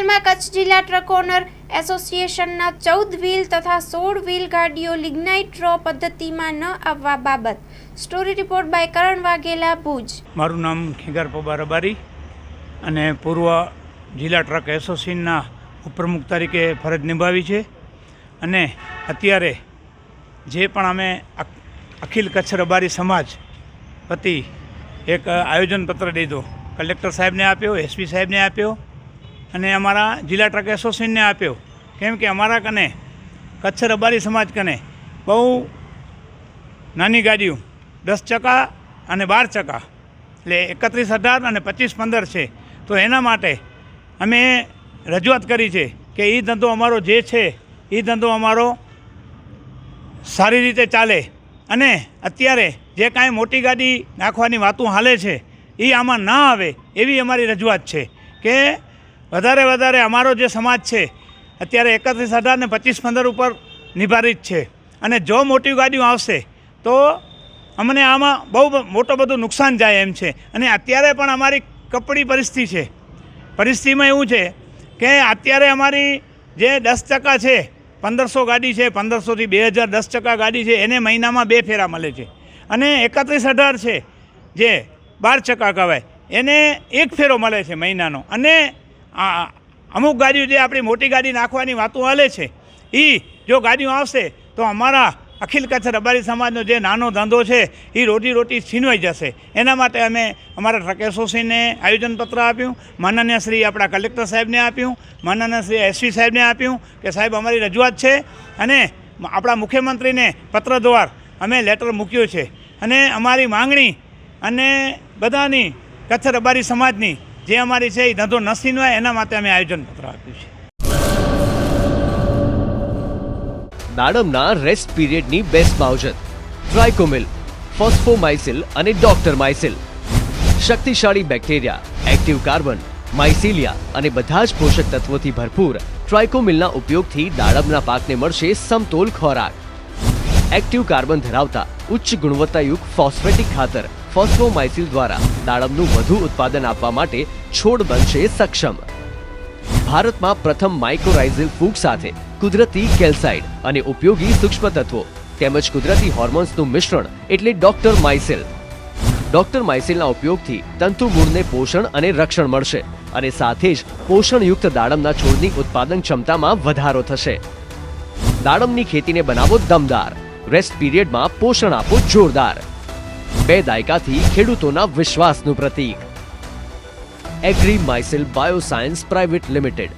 હાલમાં કચ્છ જિલ્લા truck honour એસોસિએશનના 14 વ્હીલ તથા 16 વ્હીલ ગાડીઓ લિગ્નાઇટ ડ્રો પદ્ધતિમાં ન આવવા બાબત સ્ટોરી રિપોર્ટ બાય કરણ વાઘેલા, ભુજ. મારું નામ ખીગાર પબા રબારી અને પૂર્વ જિલ્લા ટ્રક એસોસિએશનના ઉપપ્રમુખ તરીકે ફરજ નિભાવી છે. અને અત્યારે જે પણ અમે અખિલ કચ્છ રબારી સમાજ વતી એક આયોજનપત્ર દીધો, કલેક્ટર સાહેબને આપ્યો, એસપી સાહેબને આપ્યો અને અમારા જિલ્લા ટ્રક એસોસિએશનને આપ્યો. કેમ કે અમારા કને કચ્છ રબારી સમાજ કને બહુ નાની ગાડીઓ 10 ચક્કા અને 12 ચક્કા એટલે 31-18 અને 25-15 છે. તો એના માટે અમે રજૂઆત કરી છે કે એ ધંધો અમારો જે છે એ ધંધો અમારો સારી રીતે ચાલે અને અત્યારે જે કાંઈ મોટી ગાડી નાખવાની વાતું હાલે છે એ આમાં ના આવે એવી અમારી રજૂઆત છે કે વધારે અમારો જે સમાજ છે અત્યારે 31-18 ને 25-15 ઉપર નિભારિત છે. અને જો મોટી ગાડીઓ આવશે તો અમને આમાં બહુ મોટું બધું નુકસાન જાય એમ છે. અને અત્યારે પણ અમારી કપડી પરિસ્થિતિમાં એવું છે કે અત્યારે અમારી જે 10 ચક્કા છે, 1500 ગાડી છે, 1500થી 2000 10 ચક્કા ગાડી છે, એને મહિનામાં 2 ફેરા મળે છે. અને 31-18 છે જે 12 ચક્કા કહેવાય એને 1 ફેરો મળે છે મહિનાનો. અને અમુક ગાડીઓ જે આપણી મોટી ગાડી નાખવાની વાતો હાલે છે એ જો ગાડીઓ આવશે તો અમારા અખિલ કચ્છ રબારી સમાજનો જે નાનો ધંધો છે એ રોટી છીનવાઈ જશે. એના માટે અમે અમારા ટ્રક એસોસિએશનને આયોજનપત્ર આપ્યું, માનનીય શ્રી આપણા કલેક્ટર સાહેબને આપ્યું, માનનીય શ્રી એસપી સાહેબને આપ્યું કે સાહેબ અમારી રજૂઆત છે. અને આપણા મુખ્યમંત્રીને પત્ર દ્વારા અમે લેટર મૂક્યો છે. અને અમારી માંગણી અને બધાની કચ્છ રબારી સમાજની જે અમારી છે એ ધંધો ન છીનવાય એના માટે અમે આયોજનપત્ર આપ્યું છે. દાડમના રેસ્ટ પીરિયડની બેસ્ટ માવજત ટ્રાઇકોમિલ, ફોસ્ફોમાઇસિલ અને ડોક્ટર માઇસિલ. શક્તિશાળી બેક્ટેરિયા, એક્ટિવ કાર્બન, માઇસિલિયા અને બધા જ પોષક તત્વોથી ભરપૂર ટ્રાઇકોમિલના ઉપયોગથી દાડમના પાકને મળશે સમતોલ ખોરાક. એક્ટિવ કાર્બન ધરાવતા ઉચ્ચ ગુણવત્તાયુક્ત ફોસ્ફેટિક ખાતર ફોસ્ફોમાઇસિલ દ્વારા દાડમનું વધુ ઉત્પાદન આપવા માટે છોડ બનશે સક્ષમ. ભારતમાં પ્રથમ માઇક્રોરાઇઝલ ફૂગ સાથે કુદરતી કેલ્સાઇડ અને ઉપયોગી સૂક્ષ્મ તત્વો તેમજ કુદરતી હોર્મોન્સનું મિશ્રણ એટલે ડોક્ટર માઇસિલ. ડોક્ટર માઇસિલના ઉપયોગથી તંતુ મૂળને પોષણ અને રક્ષણ મળશે અને સાથે જ પોષણયુક્ત દાડમના છોડની ઉત્પાદન ક્ષમતામાં વધારો થશે. દાડમની ખેતીને બનાવો દમદાર, રેસ્ટ પીરિયડમાં પોષણ આપો જોરદાર. 2 દાયકાથી ખેડૂતોના વિશ્વાસનું પ્રતીક. Agri Mycil Bioscience Private limited.